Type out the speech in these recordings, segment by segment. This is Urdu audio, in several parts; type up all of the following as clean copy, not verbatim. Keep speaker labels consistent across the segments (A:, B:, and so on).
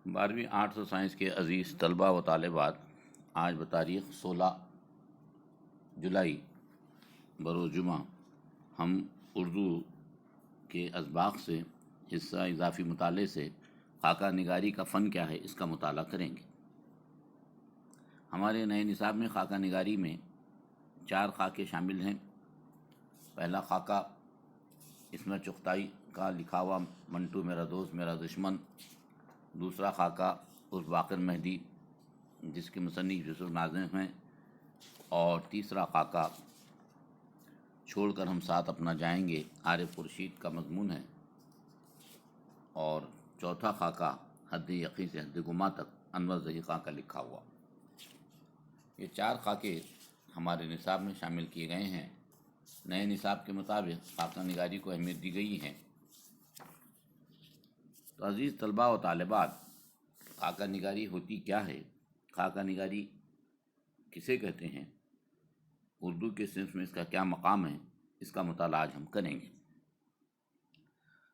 A: 12ویں آرٹس و سائنس کے عزیز طلباء و طالبات، آج بتاریخ 16 جولائی بروز جمعہ ہم اردو کے اسباق سے حصہ اضافی مطالعے سے خاکہ نگاری کا فن کیا ہے اس کا مطالعہ کریں گے۔ ہمارے نئے نصاب میں خاکہ نگاری میں 4 خاکے شامل ہیں۔ پہلا خاکہ عصمت چغتائی کا لکھا ہوا منٹو میرا دوست میرا دشمن، دوسرا خاکہ عرف باقر مہدی جس کے مصنف یوسف ناظم ہیں، اور تیسرا خاکہ چھوڑ کر ہم ساتھ اپنا جائیں گے عارف خورشید کا مضمون ہے، اور چوتھا خاکہ حد یقین سے حد گما تک انور ظہیر خان کا لکھا ہوا۔ یہ 4 خاکے ہمارے نصاب میں شامل کیے گئے ہیں۔ نئے نصاب کے مطابق خاکہ نگاری کو اہمیت دی گئی ہے۔ تو عزیز طلباء و طالبات، خاکہ نگاری ہوتی کیا ہے؟ خاکہ نگاری کسے کہتے ہیں؟ اردو کے صنف میں اس کا کیا مقام ہے؟ اس کا مطالعہ آج ہم کریں گے۔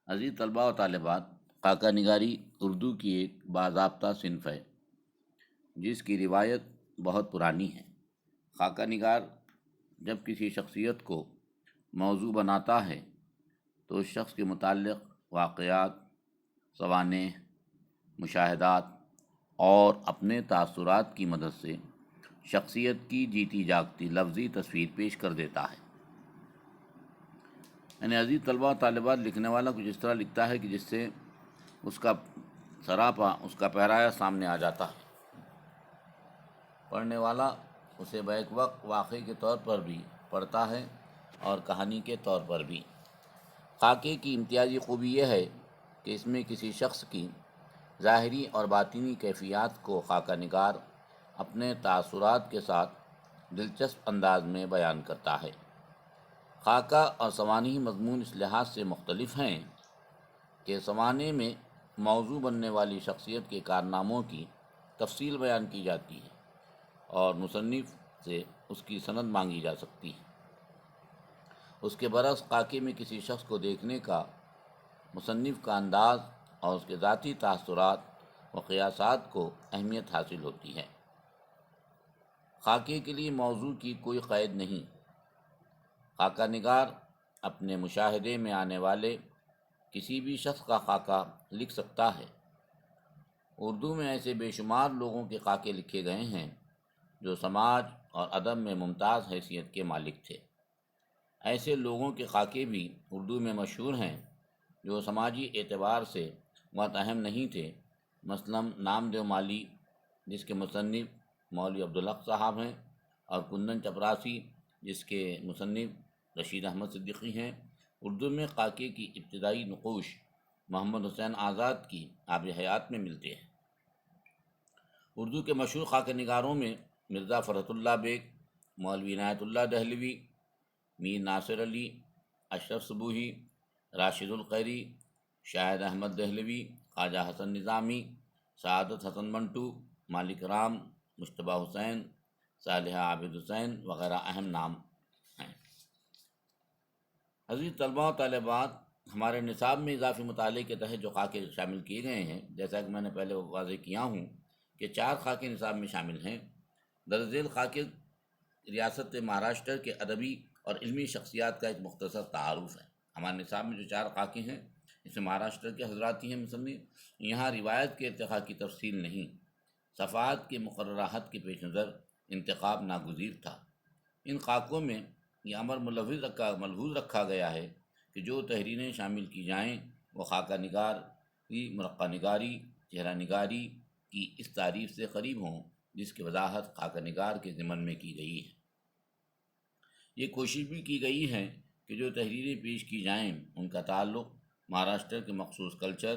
A: عزیز طلباء و طالبات، خاکہ نگاری اردو کی ایک باضابطہ صنف ہے جس کی روایت بہت پرانی ہے۔ خاکہ نگار جب کسی شخصیت کو موضوع بناتا ہے تو اس شخص کے متعلق واقعات، سوانح، مشاہدات اور اپنے تاثرات کی مدد سے شخصیت کی جیتی جاگتی لفظی تصویر پیش کر دیتا ہے۔ یعنی عزیز طلباء و طالبات، لکھنے والا کچھ اس طرح لکھتا ہے کہ جس سے اس کا سراپا، اس کا پہرایا سامنے آ جاتا ہے۔ پڑھنے والا اسے بیک وقت واقعے کے طور پر بھی پڑھتا ہے اور کہانی کے طور پر بھی۔ خاکے کی امتیازی خوبی یہ ہے کہ اس میں کسی شخص کی ظاہری اور باطنی کیفیات کو خاکہ نگار اپنے تاثرات کے ساتھ دلچسپ انداز میں بیان کرتا ہے۔ خاکہ اور سوانحی مضمون اس لحاظ سے مختلف ہیں کہ سوانح میں موضوع بننے والی شخصیت کے کارناموں کی تفصیل بیان کی جاتی ہے اور مصنف سے اس کی سند مانگی جا سکتی ہے۔ اس کے برعکس خاکے میں کسی شخص کو دیکھنے کا مصنف کا انداز اور اس کے ذاتی تاثرات و قیاسات کو اہمیت حاصل ہوتی ہے۔ خاکے کے لیے موضوع کی کوئی قید نہیں۔ خاکہ نگار اپنے مشاہدے میں آنے والے کسی بھی شخص کا خاکہ لکھ سکتا ہے۔ اردو میں ایسے بے شمار لوگوں کے خاکے لکھے گئے ہیں جو سماج اور ادب میں ممتاز حیثیت کے مالک تھے۔ ایسے لوگوں کے خاکے بھی اردو میں مشہور ہیں جو سماجی اعتبار سے بہت اہم نہیں تھے۔ مثلاً نامدیو مالی جس کے مصنف مولوی عبدالحق صاحب ہیں، اور کندن چپراسی جس کے مصنف رشید احمد صدیقی ہیں۔ اردو میں خاکے کی ابتدائی نقوش محمد حسین آزاد کی آب حیات میں ملتے ہیں۔ اردو کے مشہور خاکہ نگاروں میں مرزا فرحت اللہ بیگ، مولوی عنایت اللہ دہلوی، میر ناصر علی، اشرف صبوحی، راشد القیری، شاہد احمد دہلوی، خواجہ حسن نظامی، سعادت حسن منٹو، مالک رام، مجتبیٰ حسین، صالحہ عابد حسین وغیرہ اہم نام ہیں۔ عزیز طلباء و طالبات، ہمارے نصاب میں اضافی مطالعے کے تحت جو خاکے شامل کیے گئے ہیں، جیسا کہ میں نے پہلے واضح کیا ہوں کہ 4 خاکے نصاب میں شامل ہیں۔ درج ذیل خاکے ریاست مہاراشٹر کے ادبی اور علمی شخصیات کا ایک مختصر تعارف ہے۔ ہمارے نصاب میں جو 4 خاکے ہیں اس میں مہاراشٹر کے حضرات ہی ہیں مصنف۔ یہاں روایت کے ارتقاء کی تفصیل نہیں، صفحات کے مقررہ حد کے پیش نظر انتخاب ناگزیر تھا۔ ان خاکوں میں یہ امر ملحوظ رکھا گیا ہے کہ جو تحریریں شامل کی جائیں وہ خاکہ نگاری، مرقع نگاری، چہرہ نگاری کی اس تعریف سے قریب ہوں جس کی وضاحت خاکہ نگار کے ضمن میں کی گئی ہے۔ یہ کوشش بھی کی گئی ہے کہ جو تحریریں پیش کی جائیں ان کا تعلق مہاراشٹر کے مخصوص کلچر،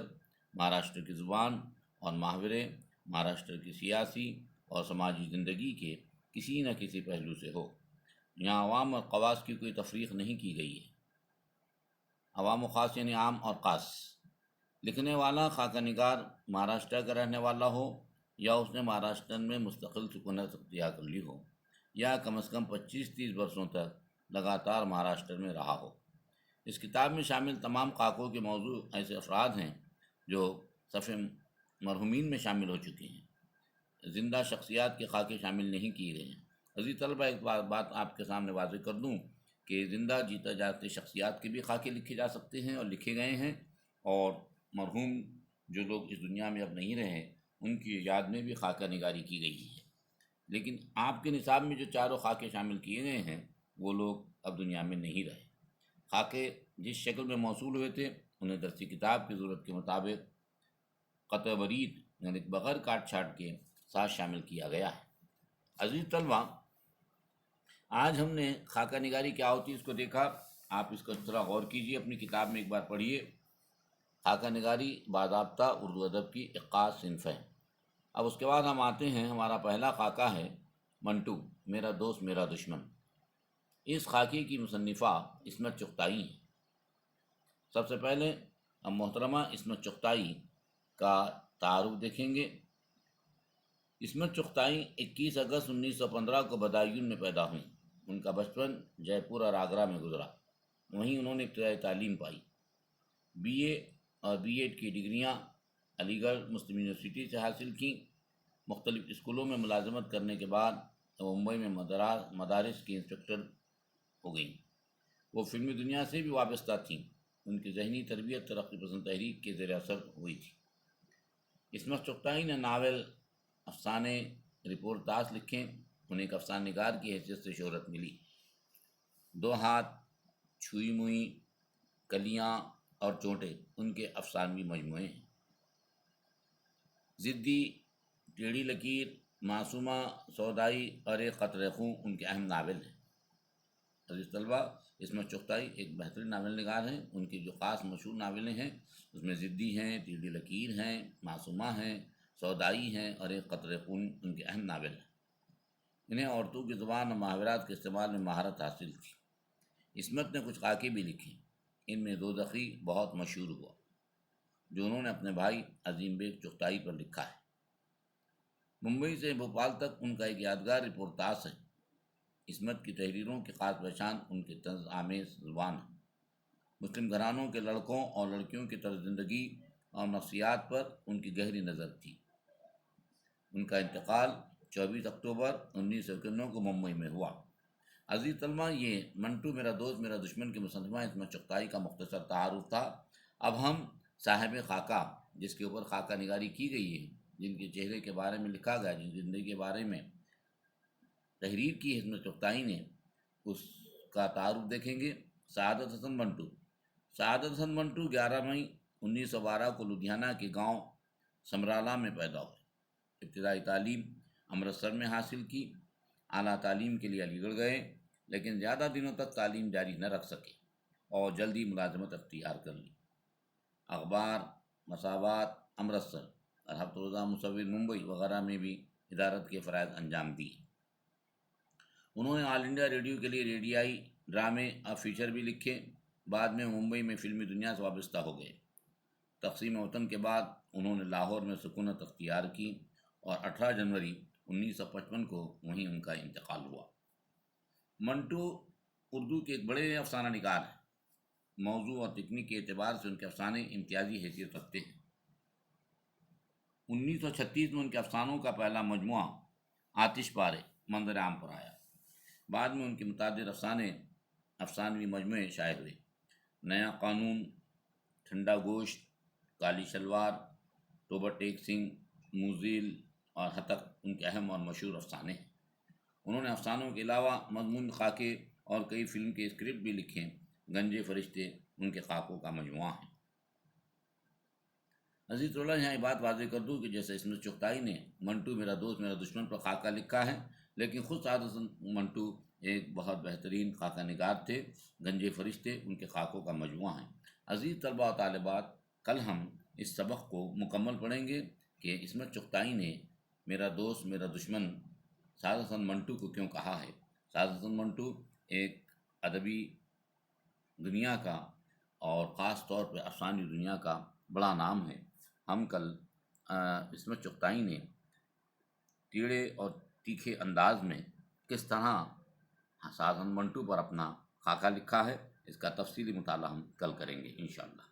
A: مہاراشٹر کی زبان اور محاورے، مہاراشٹر کی سیاسی اور سماجی زندگی کے کسی نہ کسی پہلو سے ہو۔ یہاں عوام اور خواص کی کوئی تفریق نہیں کی گئی ہے۔ عوام و خاص یعنی عام اور خاص۔ لکھنے والا خاکہ نگار مہاراشٹر کا رہنے والا ہو یا اس نے مہاراشٹر میں مستقل سکونت اختیار کر لی ہو، یا کم از کم 25-30 برسوں تک لگاتار مہاراشٹر میں رہا ہو۔ اس کتاب میں شامل تمام خاکوں کے موضوع ایسے افراد ہیں جو صفحے مرحومین میں شامل ہو چکے ہیں، زندہ شخصیات کے خاکے شامل نہیں کیے گئے ہیں۔ عزیز طلبہ، ایک بات آپ کے سامنے واضح کر دوں کہ زندہ جیتا جاتے شخصیات کے بھی خاکے لکھے جا سکتے ہیں اور لکھے گئے ہیں، اور مرحوم جو لوگ اس دنیا میں اب نہیں رہے ان کی یاد میں بھی خاکہ نگاری کی گئی ہے۔ لیکن آپ کے نصاب میں جو چاروں خاکے شامل کیے گئے ہیں وہ لوگ اب دنیا میں نہیں رہے۔ خاکے جس شکل میں موصول ہوئے تھے انہیں درسی کتاب کی ضرورت کے مطابق قطع برید یعنی بغیر کاٹ چھاٹ کے ساتھ شامل کیا گیا ہے۔ عزیز طلبہ، آج ہم نے خاکہ نگاری کیا ہوتی ہے اس کو دیکھا۔ آپ اس کو ذرا غور کیجئے، اپنی کتاب میں ایک بار پڑھیے۔ خاکہ نگاری باضابطہ اردو ادب کی ایک خاص صنف ہے۔ اب اس کے بعد ہم آتے ہیں، ہمارا پہلا خاکہ ہے منٹو میرا دوست میرا دشمن۔ اس خاکے کی مصنفہ عصمت چغتائی ہیں۔ سب سے پہلے ہم محترمہ عصمت چغتائی کا تعارف دیکھیں گے۔ عصمت چغتائی 21 اگست 1915 کو بدایون میں پیدا ہوئیں۔ ان کا بچپن جے پور اور آگرہ میں گزرا۔ وہیں انہوں نے ابتدائی تعلیم پائی۔ بی اے اور بی ایڈ کی ڈگریاں علی گڑھ مسلم یونیورسٹی سے حاصل کیں۔ مختلف اسکولوں میں ملازمت کرنے کے بعد وہ ممبئی میں مدارس کی انسپکٹر ہو گئیں۔ وہ فلمی دنیا سے بھی وابستہ تھیں۔ ان کی ذہنی تربیت ترقی پسند تحریک کے زیر اثر ہوئی تھی۔ عصمت چغتائی نے ناول، افسانے، رپورٹ تاس لکھیں۔ انہیں ایک افسانہ نگار کی حیثیت سے شہرت ملی۔ دو ہاتھ، چھوئی موئی، کلیاں اور چونٹے ان کے افسانوی مجموعے ہیں۔ ضدی، ٹیڑھی لکیر، معصومہ، سودائی اور ایک قطرہ خون ان کے اہم ناول ہیں۔ عزیز طلبہ، عصمت چغتائی ایک بہترین ناول نگار ہیں۔ ان کی جو خاص مشہور ناولیں ہیں اس میں ضدی ہیں، ٹیڑھی لکیر ہیں، معصومہ ہیں، سودائی ہیں اور ایک قطرہ خون ان کے اہم ناول ہیں۔ انہیں عورتوں کی زبان اور محاورات کے استعمال میں مہارت حاصل تھی۔ عصمت نے کچھ خاکے بھی لکھے۔ ان میں دوزخی بہت مشہور ہوا، جو انہوں نے اپنے بھائی عظیم بیگ چغتائی پر لکھا ہے۔ ممبئی سے بھوپال تک ان کا ایک یادگار رپورٹ تاس ہے۔ عصمت کی تحریروں کی خاص پہچان ان کی طنز آمیز زبان ہے۔ مسلم گھرانوں کے لڑکوں اور لڑکیوں کی طرز زندگی اور نفسیات پر ان کی گہری نظر تھی۔ ان کا انتقال 24 اکتوبر 1991 کو ممبئی میں ہوا۔ عزیز طلبہ، یہ منٹو میرا دوست میرا دشمن کی مصنفہ عصمت چغتائی کا مختصر تعارف تھا۔ اب ہم صاحب خاکہ، جس کے اوپر خاکہ نگاری کی گئی ہے، جن کے چہرے کے بارے میں لکھا گیا، جن کی زندگی کے بارے میں تحریر کی عصمت چغتائی نے، اس کا تعارف دیکھیں گے۔ سعادت حسن منٹو۔ سعادت حسن منٹو 11 مئی 1912 کو لدھیانہ کے گاؤں سمرالہ میں پیدا ہوئے۔ ابتدائی تعلیم امرتسر میں حاصل کی۔ اعلیٰ تعلیم کے لیے علی گڑھ گئے، لیکن زیادہ دنوں تک تعلیم جاری نہ رکھ سکے اور جلدی ملازمت اختیار کر لی۔ اخبار، مساوات امرتسر اور ہفتہ روزہ مصور ممبئی وغیرہ میں بھی ادارت کے فرائض انجام دیے۔ انہوں نے آل انڈیا ریڈیو کے لیے ریڈیائی ڈرامے اور فیچر بھی لکھے۔ بعد میں ممبئی میں فلمی دنیا سے وابستہ ہو گئے۔ تقسیم وطن کے بعد انہوں نے لاہور میں سکونت اختیار کی اور 18 جنوری 1955 کو وہیں ان کا انتقال ہوا۔ منٹو اردو کے ایک بڑے افسانہ نگار ہیں۔ موضوع اور تکنیک کے اعتبار سے ان کے افسانے امتیازی حیثیت رکھتے ہیں۔ 1936 میں ان کے افسانوں کا پہلا مجموعہ آتش پارے منظر عام پر آیا۔ بعد میں ان کے متعدد افسانوی مجموعے شائع ہوئے۔ نیا قانون، ٹھنڈا گوشت، کالی شلوار، توبہ ٹیک سنگھ، موزیل اور ہتک ان کے اہم اور مشہور افسانے ہیں۔ انہوں نے افسانوں کے علاوہ مضمون خاکے اور کئی فلم کے اسکرپٹ بھی لکھے۔ گنجے فرشتے ان کے خاکوں کا مجموعہ ہیں۔ عزیز طلبہ، یہاں یہ بات واضح کر دوں کہ جیسے عصمت چغتائی نے منٹو میرا دوست میرا دشمن پر خاکہ لکھا ہے، لیکن خود سعادت حسن منٹو ایک بہت بہترین خاکہ نگار تھے۔ گنجے فرشتے ان کے خاکوں کا مجموعہ ہیں۔ عزیز طلبہ و طالبات، کل ہم اس سبق کو مکمل پڑھیں گے کہ عصمت چغتائی نے میرا دوست میرا دشمن سعادت حسن منٹو کو کیوں کہا ہے۔ سعادت حسن منٹو ایک ادبی دنیا کا اور خاص طور پہ افسانوی دنیا کا بڑا نام ہے۔ ہم کل عصمت چغتائی نے ٹیڑھے اور تیکھے انداز میں کس طرح سعادت حسن منٹو پر اپنا خاکہ لکھا ہے، اس کا تفصیلی مطالعہ ہم کل کریں گے انشاءاللہ۔